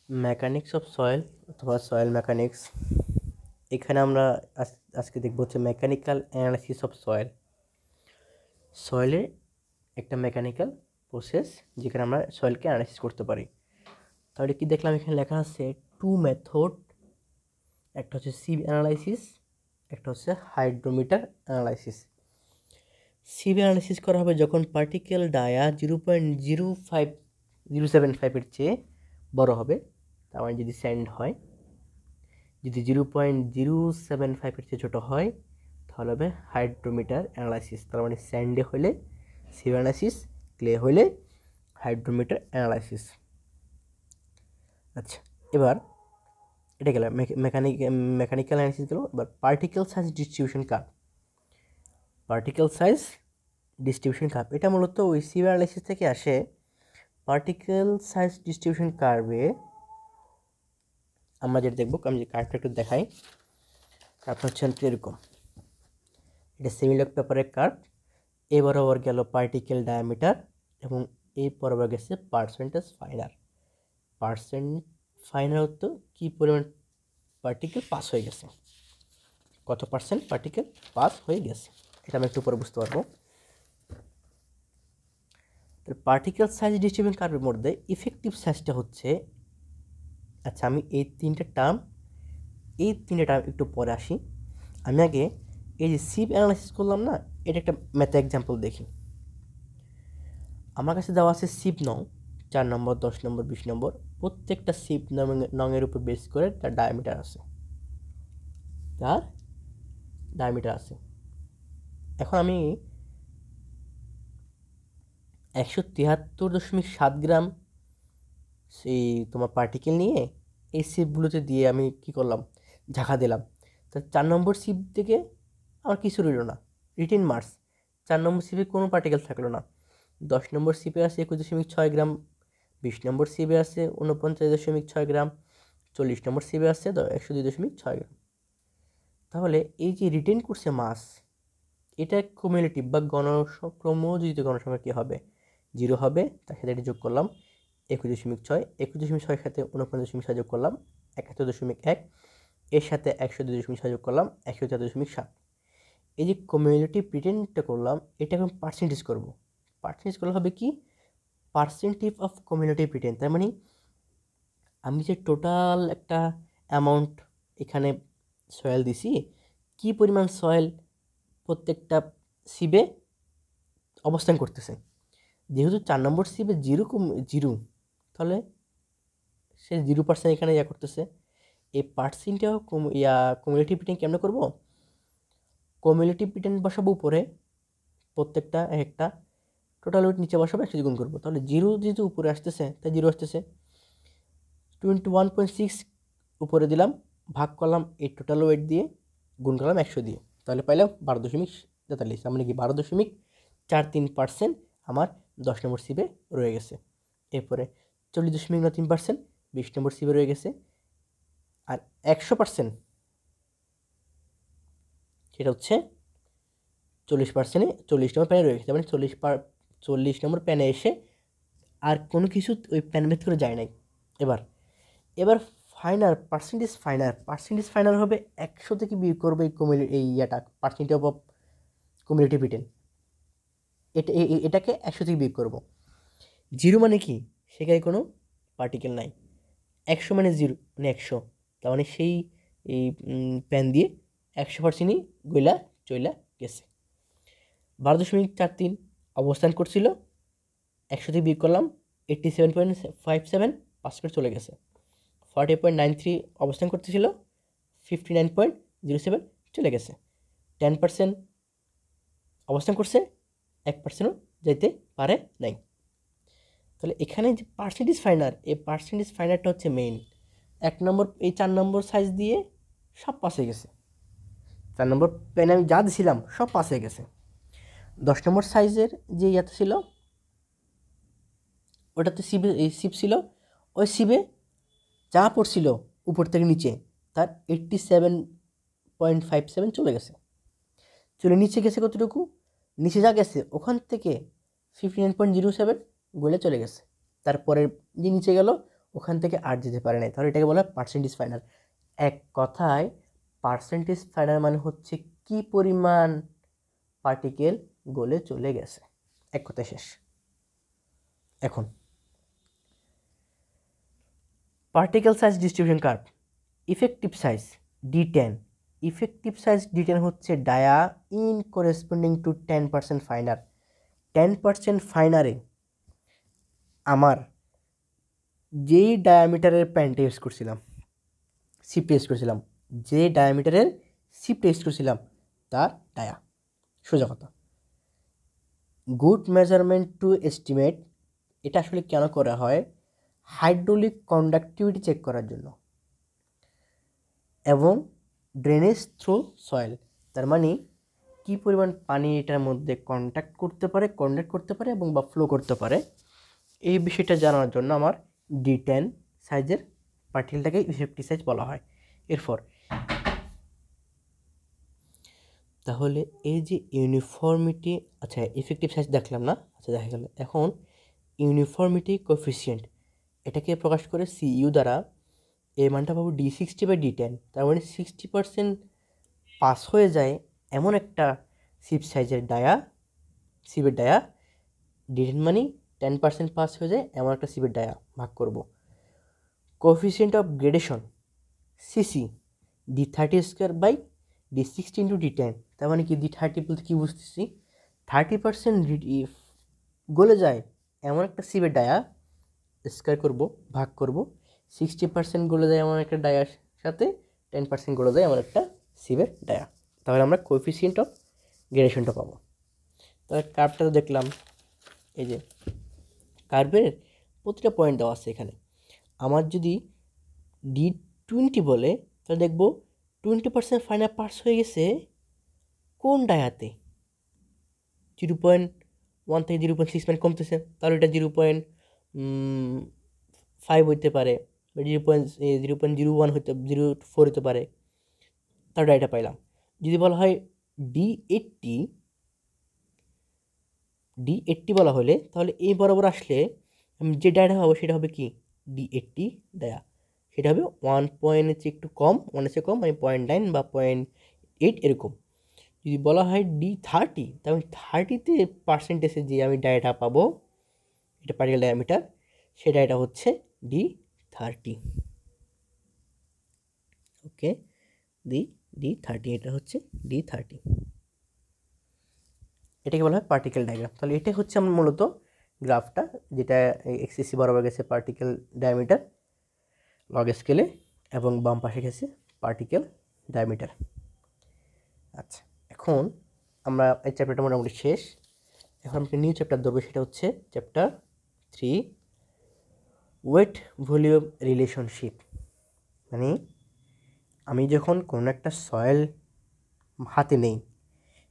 Mechanics of soil অথবা soil mechanics. এখানে আমরা আজকে দেখব হচ্ছে মেকানিক্যাল অ্যানালাইসিস অফ সয়েল। সয়েলের একটা মেকানিক্যাল প্রসেস যেখানে আমরা সয়েলকে অ্যানালাইসিস করতে পারি। তাহলে কি দেখলাম, এখানে লেখা আছে টু মেথড, একটা হচ্ছে সিভ অ্যানালাইসিস, একটা হচ্ছে হাইড্রোমিটার অ্যানালাইসিস। সিভ অ্যানালাইসিস করা হবে যখন পার্টিকেল ডায়া 0.05075-এর চেয়ে বড় হবে, তার মানে যদি স্যান্ড হয়। যদি 0.075-এর চেয়ে ছোটো হয় তাহলে হবে হাইড্রোমিটার অ্যানালাইসিস। তার মানে স্যান্ডে হলে সিভ অ্যানালাইসিস, ক্লে হলে হাইড্রোমিটার অ্যানালাইসিস। আচ্ছা, এবার এটা গেল মেকানিক্যাল অ্যানালাইসিস গেল। এবার particle size distribution curve. Particle size distribution curve এটা মূলত ওই সিভ অ্যানালাইসিস থেকে আসে। পার্টিকেল সাইজ ডিস্ট্রিবিউশন কার্ভে আমরা যেটা দেখবো, আমি যে কার্ভটা একটু দেখাই। কার্ভটা হচ্ছে এরকম, এটা সেমিলক পেপারের কার্ভ। এ বরাবর গেল পার্টিকেল ডায়ামিটার এবং এই বরাবর গেছে পার্সেন্টেজ ফাইনার। ফাইনার তো কী পরিমাণ পার্টিকেল পাস হয়ে গেছে, কত পার্সেন্ট পার্টিকেল পাস হয়ে গেছে, এটা আমি একটু পরে বুঝতে পারবো। পার্টিকেল সাইজ ডিস্ট্রিবিউশন কার্ভের মধ্যে ইফেক্টিভ সাইজটা হচ্ছে, আচ্ছা আমি এই তিনটা টার্ম একটু পরে আসি। আমি আগে এই যে সিভ অ্যানালাইসিস করলাম না, এটা একটা ম্যাথ এক্সাম্পল দেখি। আমার কাছে দেওয়া আছে সিভ নং 4 নম্বর, 10 নম্বর, 20 নম্বর। প্রত্যেকটা সিভ নংয়ের উপর বেস করে তার ডায়ামিটার আছে। এখন আমি 173.7 গ্রাম সেই তোমার পার্টিকেল নিয়ে এই সিপগুলোতে দিয়ে আমি কি করলাম, ঝাঁকা দিলাম। তা 4 নম্বর সিপ থেকে আমার কিছু রইল না, রিটেন মার্কস। 4 নম্বর সিপে কোনো পার্টিকেল থাকলো না। 10 নম্বর সিপে আছে 21.6 গ্রাম, 20 নম্বর সিপে আছে 49.6 গ্রাম, 40 নম্বর সিপে আছে 102.6 গ্রাম। তাহলে এই যে রিটেন করছে মাস, এটা কুমুলেটিভ বা ক্রমযোজিত গণসংখ্যা কী হবে, 0 হবে। তার সাথে এটা যোগ করলাম 21.6, 21.6 সাথে 49.6 যোগ করলাম 71.1, এর সাথে 102.6 যোগ করলাম 104.7। এই যে কমিউলেটিভ রিটেনটা করলাম, এটা এখন পার্সেন্টেজ করব। পার্সেন্টেজ করলে হবে কি, পার্সেন্টেজ অফ কমিউলেটিভ রিটেন। তার মানে আমি যে টোটাল একটা অ্যামাউন্ট এখানে সয়েল দিছি, কি পরিমাণ সয়েল প্রত্যেকটা সিবে অবস্থান করতেছে। যেহেতু 4 নম্বর সিবে জিরো, তাহলে সে 0% এখানে করতেছে। এই পার্সেন্টটাও কমিউলেটিভ রিটেন কেমন করবো, কমিউলেটিভ রিটেন বসাবো উপরে, প্রত্যেকটা একটা টোটাল ওয়েট নিচে বসাবো, 100 গুণ করবো। তাহলে 0 যেহেতু উপরে আসতেছে তাই 0 আসতেছে। 21.6 উপরে দিলাম, ভাগ করলাম এই টোটাল ওয়েট দিয়ে, গুণ করলাম 100 দিয়ে, তাহলে পাইলাম 12.43। মানে কি 12.43% আমার 10 নম্বর সিবে রয়ে গেছে। এরপরে 40.93% 20 নম্বর সিবে রয়ে গেছে। আর 100% সেটা হচ্ছে 40%-এ 40 নম্বর প্যানে রয়ে গেছে। মানে 40 নম্বর প্যানে এসে আর কোনো কিছু ওই প্যান ভেদ করে যায় নাই। এবার পার্সেন্টেজ ফাইনাল হবে 100 থেকে বিয়োগ করবে এই পার্সেন্টেজ অফ কমিউলেটিভ রিটেন। এটাকে 100 থেকে বিয়োগ করবো। 0 মানে কি, সেখানে কোনো পার্টিকেল নাই। 100 মানে 0 মানে 100, তার মানে সেই এই প্যান দিয়ে 100%ই গইলা চইলা গেছে। 12.43 অবস্থান করছিল, 100 থেকে বিয়োগ করলাম 87.57% চলে গেছে। 40.93 অবস্থান করতেছিল, 59.07 চলে গেছে। 10% অবস্থান করছে, 1%ও যাইতে পারে নাই। তাহলে এখানে যে পার্সেন্টেজ ফাইনার, এই পার্সেন্টেজ ফাইনারটা হচ্ছে মেইন। 1 নম্বর এই 4 নম্বর সাইজ দিয়ে সব পাস হয়ে গেছে। 4 নম্বর পেনে আমি যা দিছিলাম সব পাস হয়ে গেছে। 10 নম্বর সাইজের যে ইয়াতে ছিল ওটাতে সিপ ছিল, ওই সিপে যা পড়ছিল উপর থেকে নিচে তার 87.57 চলে গেছে। নিচে গেছে কতটুকু, নিচে যা গেছে ওখান থেকে 59.07 গলে চলে গেছে। তারপরে যে নিচে গেল ওখান থেকে আর যেতে পারে নাই, তাহলে এটাকে বলা হয় পার্সেন্টেজ ফাইনাল। এক কথায় পার্সেন্টেজ ফাইনাল মানে হচ্ছে কি পরিমাণ পার্টিকেল গলে চলে গেছে, এক কথায় শেষ। এখন particle size distribution curve, effective size D10, effective size D10 হচ্ছে dia in corresponding to 10% finer. 10% ফাইনারে আমার যেই ডায়ামিটারের প্যানটা ইউজ করছিলাম, সিপটা ইউজ করছিলাম, যে ডায়ামিটারের সিপটা ইউজ করছিলাম তার ডায়া, সোজা কথা। গুড মেজারমেন্ট টু এস্টিমেট, এটা আসলে কেন করা হয়? হাইড্রোলিক কন্ডাক্টিভিটি চেক করার জন্য, এবং ড্রেনেজ থ্রু সয়েল, তার মানে কী পরিমাণ পানি এটার মধ্যে কন্ডাক্ট করতে পারে এবং বা ফ্লো করতে পারে, এই বিষয়টা জানার জন্য আমার D10 সাইজের পার্টিকেলটাকে ইফেক্টিভ সাইজ বলা হয়। এরপর তাহলে এই যে ইউনিফর্মিটি, আচ্ছা ইফেক্টিভ সাইজ দেখলাম না, আচ্ছা দেখা গেল। এখন ইউনিফর্মিটি কোএফিসিয়েন্ট, এটাকে প্রকাশ করে CU দ্বারা, এর মানটা পাবো D60/D10, তার মানে 60% পাস হয়ে যায় এমন একটা সিপের ডায়া, D10 মানে 10% পাস হয়ে যায় এমন একটা সিপের ডায়া ভাগ করব। Coefficient of gradation CC D30²/D60 × D10, তার মানে কি D30 বলতে কী বুঝতেছি, 30% গলে যায় এমন একটা সিপের ডায়া স্কোয়ার করব, ভাগ করব, 60% গলে যায় এমন একটা ডায়ার সাথে 10% গলে যায় এমন একটা সিপের ডায়া, তাহলে আমরা কোএফিসিয়েন্ট অফ গ্রেডেশনটা পাবো। তাহলে কার্ভটা তো দেখলাম, এই যে কার্ভের প্রতিটা পয়েন্ট দেওয়া আছে এখানে। আমার যদি D20 বলে তাহলে দেখব 20% ফাইনাল পাস হয়ে গেছে কোন ডায়াতে, 0.1 থেকে 0.6 মানে কমতেছে, তাহলে এটা 0.5 হইতে পারে, বা 0.01 হইতে 0.4 হতে পারে, তাহলে ডায়াটা পাইলাম। যদি বলা হয় D80 বলা হলে, তাহলে এই বরাবর আসলে আমি যে ডায়াটা পাবো সেটা হবে কি D80 ডায়া, সেটা হবে 1 পয়েন্টের চেয়ে একটু কম, 1-এর চেয়ে কম, মানে 0.9 বা 0.8 এরকম। যদি বলা হয় D30, তাহলে 30তে পার্সেন্টেজে যে আমি ডায়াটা পাবো, এটা পার্টিকেল ডায়ামিটার, সেই ডায়াটা হচ্ছে D30। ওকে, D30, এটা হচ্ছে D30, এটাকে বলা হয় পার্টিকেল ডায়াগ্রাম। তাহলে এটা হচ্ছে আমার মূলত গ্রাফটা, যেটা XCC বরাবর গেছে পার্টিকেল ডায়ামিটার লগ স্কেলে, এবং বাম পাশে গেছে পার্টিকেল ডায়ামিটার। আচ্ছা, এখন আমরা এই চ্যাপ্টারটা মোটামুটি শেষ। এখন আমরা নিউ চ্যাপ্টার ধরবো, সেটা হচ্ছে চ্যাপ্টার 3, ওয়েট ভলিউম রিলেশনশিপ। মানে আমি যখন কোনো একটা সয়েল হাতে নেই,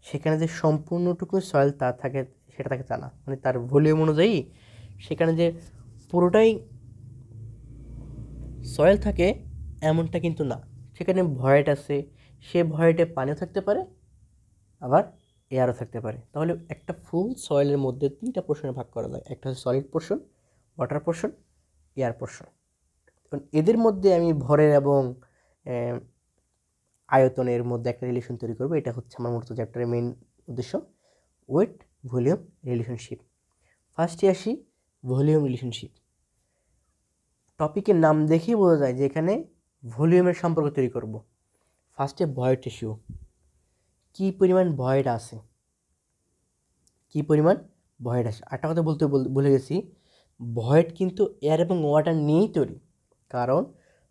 সেখানে যে সম্পূর্ণটুকু সয়েল তা থাকে সেটা থাকে তা না, মানে তার ভলিউম অনুযায়ী সেখানে যে পুরোটাই সয়েল থাকে এমনটা কিন্তু না, সেখানে ভয়েড আছে, সে ভয়েডে পানিও থাকতে পারে আবার এয়ারও থাকতে পারে। তাহলে একটা ফুল সয়েলের মধ্যে 3টা পোর্শনে ভাগ করা যায়, একটা হচ্ছে solid portion, water portion, air portion. এখন এদের মধ্যে আমি ভরের এবং আয়তনের মধ্যে একটা রিলেশন তৈরি করবো, এটা হচ্ছে আমার মূলত চ্যাপ্টারের মেইন উদ্দেশ্য, ওয়েট ভলিউম রিলেশনশিপ। ফার্স্টে আসি ভলিউম রিলেশনশিপ। টপিকের নাম দেখেই বোঝা যায় যে এখানে ভলিউমের সম্পর্ক তৈরি করব। ফার্স্টে ভয়েড রেশিও, কী পরিমাণ ভয়েড আছে, আরেকটা কথা বলতে ভুলে গেছি, ভয়েড কিন্তু এয়ার এবং ওয়াটার নিয়েই তৈরি, কারণ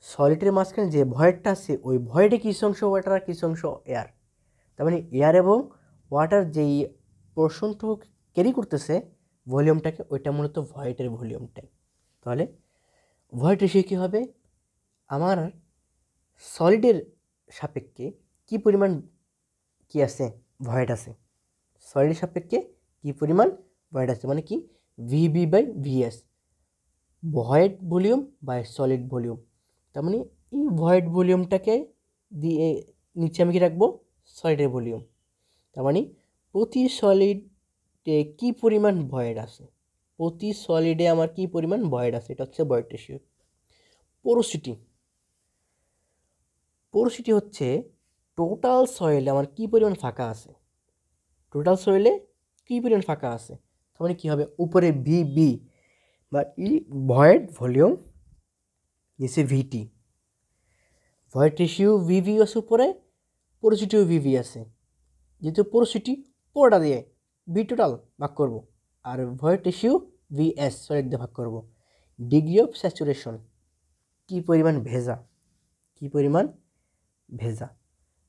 সলিডের মাঝখানে যে ভয়েডটা আছে ওই ভয়েডে কিছু অংশ ওয়াটার আর কিছু অংশ এয়ার, তার মানে এয়ার এবং ওয়াটার যেই পোর্শনটুকু ক্যারি করতেছে ভলিউমটাকে, ওইটা মূলত ভয়েডের ভলিউমটাই। তাহলে ভয়েড রেশিও কী হবে, আমার সলিডের সাপেক্ষে কী পরিমাণ কি আছে ভয়েড আছে, সলিডের সাপেক্ষে কী পরিমাণ ভয়েড আছে, মানে কি VB/VS, void volume by solid volume. তার মানে এই ভয়েড ভলিউমটাকে দিয়ে নিচে আমি কি রাখবো, সলিডের ভলিউম। তার মানে প্রতি সলিডে কী পরিমাণ ভয়েড আছে, প্রতি সলিডে আমার কী পরিমাণ ভয়েড আছে, এটা হচ্ছে ভয়েড রেশিও। পোরোসিটি। পোরোসিটি হচ্ছে টোটাল সয়েলে আমার কী পরিমাণ ফাঁকা আছে, টোটাল সয়েলে কী পরিমাণ ফাঁকা আছে। তার মানে কী হবে, উপরে ভিবি বা ই ভয়েড ভলিউম, নিচে ভিটি, ভয়েড রেশিও ভিভি আছে উপরে, পোরোসিটিও ভিভি আছে। যেহেতু পোরোসিটি পুরোটা দিয়ে বি টোটাল ভাগ করব, আর ভয়েড রেশিও ভিএস সলিড দিয়ে ভাগ করব। ডিগ্রি অফ স্যাচুরেশন, কী পরিমাণ ভেজা, কী পরিমাণ ভেজা।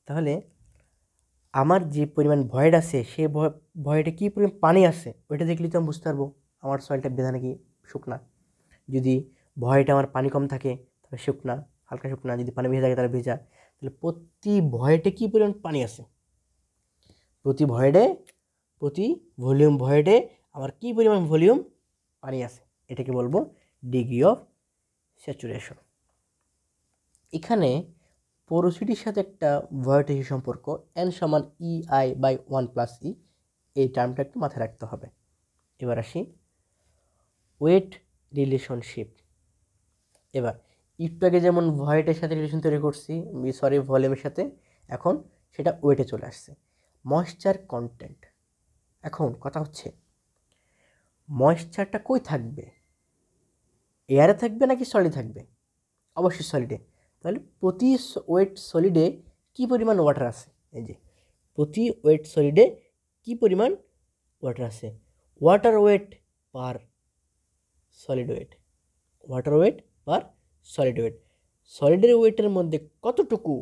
তাহলে আমার যে পরিমাণ ভয়েড আছে সে ভয়েডে কী পরিমাণ পানি আছে ওইটা দেখলে তো আমি বুঝতে পারবো আমার সয়েলটা ভেজা নাকি শুকনা। যদি ভয়েডে আমার পানি কম থাকে তাহলে শুকনা, হালকা শুকনা। যদি পানি ভেজা থাকে তাহলে ভেজা। তাহলে প্রতি ভয়েডে কী পরিমাণ পানি আছে, প্রতি ভলিউম ভয়েডে আমার কী পরিমাণ ভলিউম পানি আছে, এটাকে বলবো ডিগ্রি অফ স্যাচুরেশন। এখানে পোরোসিটির সাথে একটা ভয়েড রেশিও সম্পর্ক এন সমান EI/1+E, এই টার্মটা একটু মাথায় রাখতে হবে। এবার আসি ওয়েট রিলেশনশিপ। এবার একটু আগে যেমন ভয়েডের সাথে রিলেশন তৈরি করছি, ভলিউমের সাথে, এখন সেটা ওয়েটে চলে আসছে। ময়েশ্চার কন্টেন্ট, এখন কথা হচ্ছে ময়েশ্চারটা কই থাকবে, এয়ারে থাকবে নাকি সলিডে থাকবে? অবশ্যই সলিডে। তাহলে প্রতি ওয়েট সলিডে কী পরিমাণ ওয়াটার আছে, এই যে প্রতি ওয়েট সলিডে কী পরিমাণ ওয়াটার আছে, water weight per solid weight, water weight per solid weight. সলিডের ওয়েটের মধ্যে কতটুকু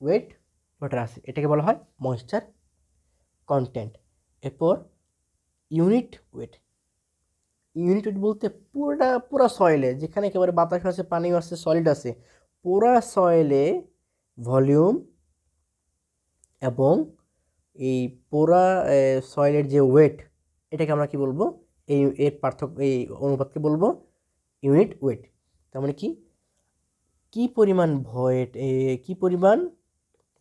ওয়েট ওয়াটার আছে এটাকে বলা হয় ময়েশ্চার কন্টেন্ট। এরপর ইউনিট ওয়েট। ইউনিট ওয়েট বলতে পুরা সয়েলে, যেখানে একেবারে বাতাস আছে, পানিও আছে, সলিড আছে, পুরা সয়েলে ভলিউম এবং এই পুরা সয়েলের যে ওয়েট, এটাকে আমরা কি বলবো, এর পার্থক্য, এই অনুপাতকে বলবো ইউনিট ওয়েট। তার মানে কি পরিমাণ ভয়েট, কি পরিমাণ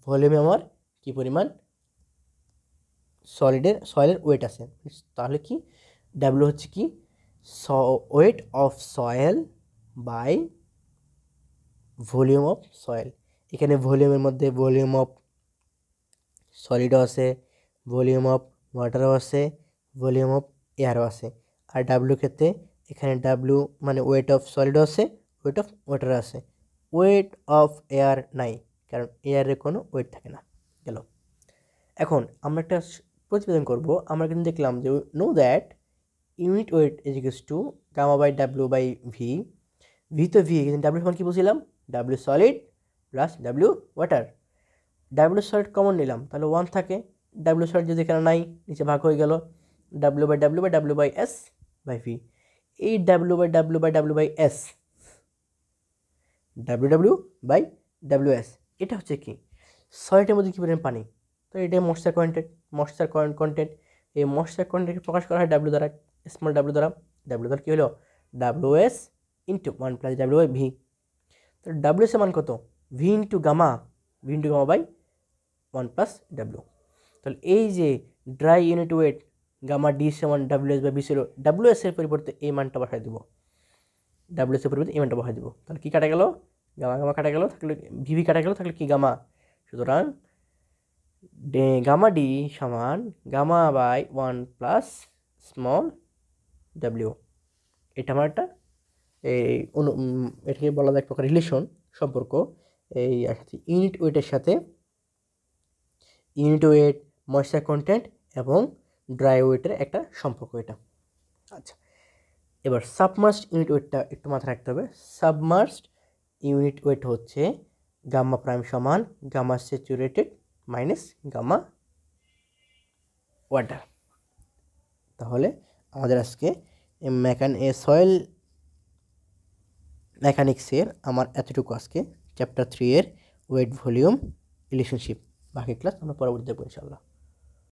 ভলিউমে আমার কি পরিমাণ সয়েলের ওয়েট আছে। তাহলে কি ডাব্লিউ হচ্ছে কি weight of soil by volume of soil. এখানে ভলিউমের মধ্যে ভলিউম অফ সলিডও আছে, ভলিউম অফ ওয়াটারও আছে, ভলিউম অফ এয়ারও আছে। আর ডাব্লিউ ক্ষেত্রে এখানে ডাব্লিউ মানে ওয়েট অফ সলিডও আছে, ওয়েট অফ ওয়াটারও আছে। ওয়েট অফ এয়ার নাই, কারণ এয়ারের কোনো ওয়েট থাকে না। গেল। এখন আমরা একটা প্রতিবেদন করব। আমরা কিন্তু দেখলাম যে know that unit weight is equals to gamma by W by V. V তো ভি, কিন্তু ডাব্লিউ সমান কি বলছিলাম, W solid plus W water. W solid common নিলাম, তাহলে 1 থাকে। ডাব্লিউ সলিড যদি এখানে নাই, নিচে ভাগ হয়ে গেল W by W by W by S by V. এই W by W by W by S, W W by W S, এটা হচ্ছে কি সলিডের মধ্যে কী পরিমাণ পানি। তো এটাই ময়েশ্চার কন্টেন্ট। এই ময়েশ্চার কন্টেন্টকে প্রকাশ করা হয় ডাব্লিউ দ্বারা, স্মল ডাব্লিউ দ্বারা। ডাব্লিউ দ্বারা কী হলো, W S into 1 plus W by V. তো ডাব্লিউ এস এর মান কত, V into gamma by 1 plus W. তাহলে এই যে dry unit weight gamma D সমান ডাব্লিউ এস বাই বি ছিল, ডাব্লিউ এস এর পরিবর্তে এই মানটা বসাই দেবো, ডাব্লিউ এস এর পরিবর্তে এই মানটা বসাই দেবো। তাহলে কী কাটা গেল, গামা কাটা গেল, থাকলে ভিভি কাটা গেল, থাকলে কি গামা। সুতরাং গামা ডি সমান gamma by 1 plus small W. এটা আমার একটা এটাকে বলা যায় এক প্রকার রিলেশন, সম্পর্ক। এই ইউনিট ওয়েটের সাথে ইউনিট ওয়েট, ময়েশ্চার কন্টেন্ট এবং ড্রাই ওয়েটের একটা সম্পর্ক এটা। আচ্ছা, এবার সাবমার্সড ইউনিট ওয়েটটা একটু মাথায় রাখতে হবে। সাবমার্সড ইউনিট ওয়েট হচ্ছে গামা প্রাইম সমান gamma saturated minus gamma water. তাহলে আমাদের আজকে সয়েল মেকানিক্সের আমার এতটুকু আজকে চ্যাপ্টার 3 এর ওয়েট ভলিউম রিলেশনশিপ। বাকি ক্লাস আমরা পরবর্তী দেখবো ইনশাআল্লাহ।